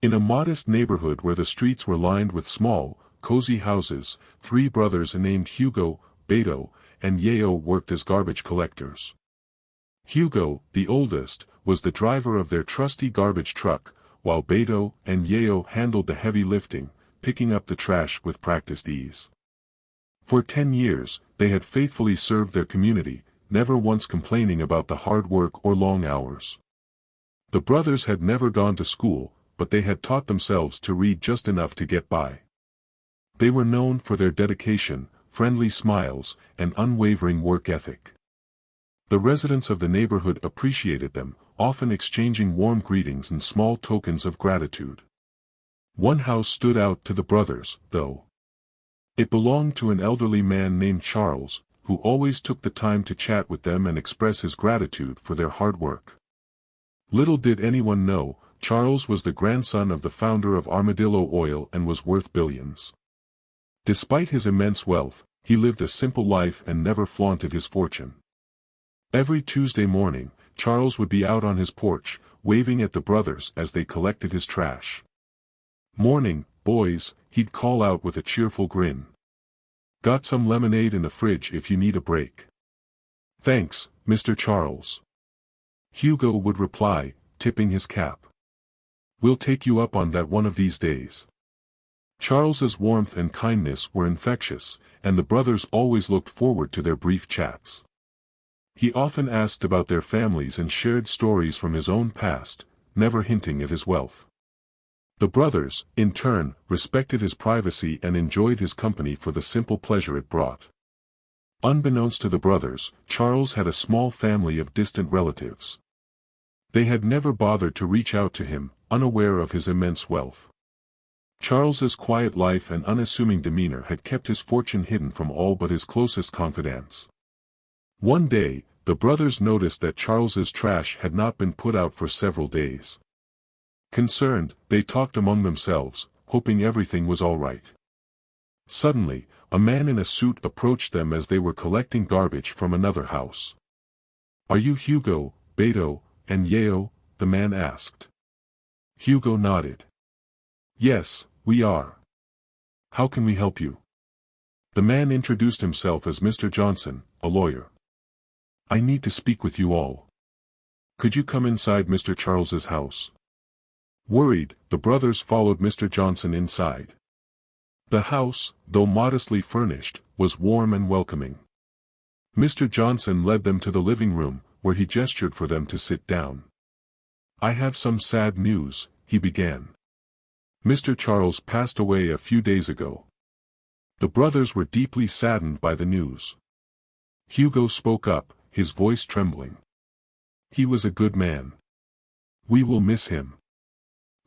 In a modest neighborhood where the streets were lined with small, cozy houses, three brothers named Hugo, Beto, and Yayo worked as garbage collectors. Hugo, the oldest, was the driver of their trusty garbage truck, while Beto and Yayo handled the heavy lifting, picking up the trash with practiced ease. For 10 years, they had faithfully served their community, never once complaining about the hard work or long hours. The brothers had never gone to school, but they had taught themselves to read just enough to get by. They were known for their dedication, friendly smiles, and unwavering work ethic. The residents of the neighborhood appreciated them, often exchanging warm greetings and small tokens of gratitude. One house stood out to the brothers, though. It belonged to an elderly man named Charles, who always took the time to chat with them and express his gratitude for their hard work. Little did anyone know, Charles was the grandson of the founder of Armadillo Oil and was worth billions. Despite his immense wealth, he lived a simple life and never flaunted his fortune. Every Tuesday morning, Charles would be out on his porch, waving at the brothers as they collected his trash. "Morning, boys," he'd call out with a cheerful grin. "Got some lemonade in the fridge if you need a break." "Thanks, Mr. Charles," Hugo would reply, tipping his cap. "We'll take you up on that one of these days." Charles's warmth and kindness were infectious, and the brothers always looked forward to their brief chats. He often asked about their families and shared stories from his own past, never hinting at his wealth. The brothers, in turn, respected his privacy and enjoyed his company for the simple pleasure it brought. Unbeknownst to the brothers, Charles had a small family of distant relatives. They had never bothered to reach out to him, unaware of his immense wealth. Charles's quiet life and unassuming demeanor had kept his fortune hidden from all but his closest confidants. One day, the brothers noticed that Charles's trash had not been put out for several days. Concerned, they talked among themselves, hoping everything was all right. Suddenly, a man in a suit approached them as they were collecting garbage from another house. "Are you Hugo, Beto, and Yayo?" the man asked. Hugo nodded. "Yes, we are. How can we help you?" The man introduced himself as Mr. Johnson, a lawyer. "I need to speak with you all. Could you come inside Mr. Charles's house?" Worried, the brothers followed Mr. Johnson inside. The house, though modestly furnished, was warm and welcoming. Mr. Johnson led them to the living room, where he gestured for them to sit down. "I have some sad news," he began. "Mr. Charles passed away a few days ago." The brothers were deeply saddened by the news. Hugo spoke up, his voice trembling. "He was a good man. We will miss him."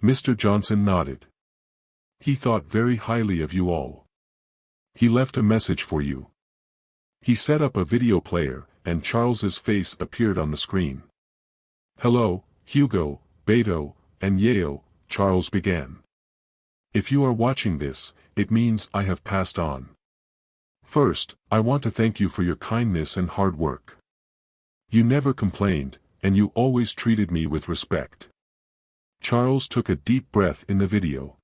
Mr. Johnson nodded. "He thought very highly of you all. He left a message for you." He set up a video player, and Charles's face appeared on the screen. "Hello, Hugo, Beto, and Yayo," Charles began. "If you are watching this, it means I have passed on. First, I want to thank you for your kindness and hard work. You never complained, and you always treated me with respect." Charles took a deep breath in the video.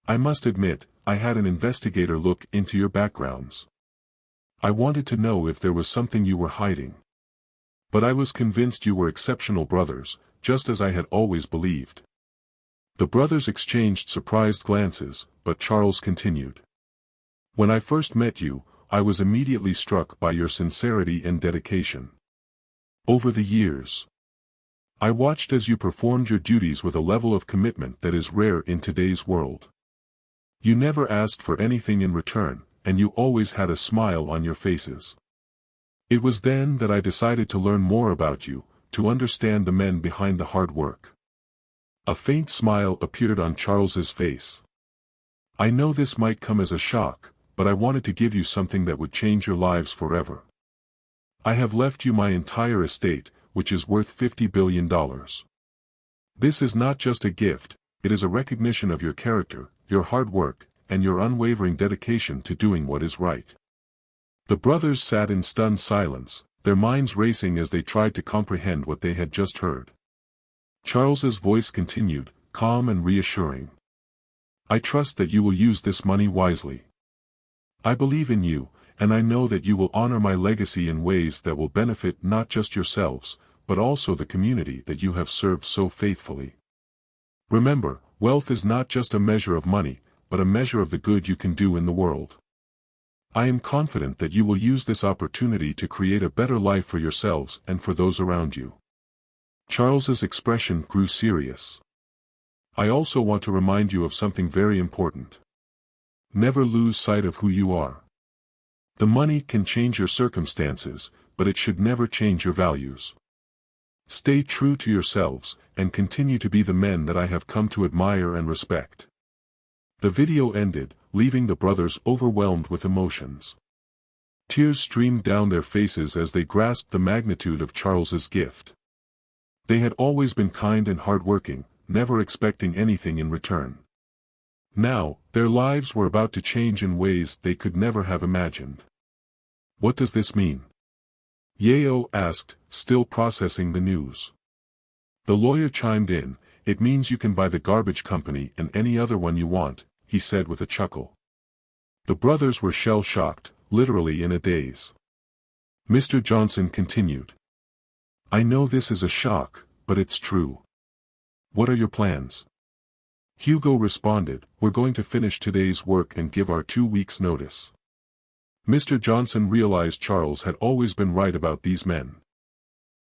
"I must admit, I had an investigator look into your backgrounds. I wanted to know if there was something you were hiding. But I was convinced you were exceptional brothers, just as I had always believed." The brothers exchanged surprised glances, but Charles continued. "When I first met you, I was immediately struck by your sincerity and dedication. Over the years, I watched as you performed your duties with a level of commitment that is rare in today's world. You never asked for anything in return, and you always had a smile on your faces. It was then that I decided to learn more about you, to understand the men behind the hard work." A faint smile appeared on Charles's face. "I know this might come as a shock, but I wanted to give you something that would change your lives forever. I have left you my entire estate, which is worth $50 billion. This is not just a gift, it is a recognition of your character, your hard work, and your unwavering dedication to doing what is right." The brothers sat in stunned silence, their minds racing as they tried to comprehend what they had just heard. Charles's voice continued, calm and reassuring. I trust that you will use this money wisely. I believe in you, and I know that you will honor my legacy in ways that will benefit not just yourselves, but also the community that you have served so faithfully. Remember, wealth is not just a measure of money, but a measure of the good you can do in the world. I am confident that you will use this opportunity to create a better life for yourselves and for those around you. Charles's expression grew serious. I also want to remind you of something very important. Never lose sight of who you are. The money can change your circumstances, but it should never change your values. Stay true to yourselves, and continue to be the men that I have come to admire and respect. The video ended, leaving the brothers overwhelmed with emotions. Tears streamed down their faces as they grasped the magnitude of Charles's gift. They had always been kind and hardworking, never expecting anything in return. Now, their lives were about to change in ways they could never have imagined. What does this mean? Yayo asked, still processing the news. The lawyer chimed in, "It means you can buy the garbage company and any other one you want," he said with a chuckle. The brothers were shell-shocked, literally in a daze. Mr. Johnson continued. "I know this is a shock, but it's true. What are your plans?" Hugo responded, "We're going to finish today's work and give our 2 weeks' notice." Mr. Johnson realized Charles had always been right about these men.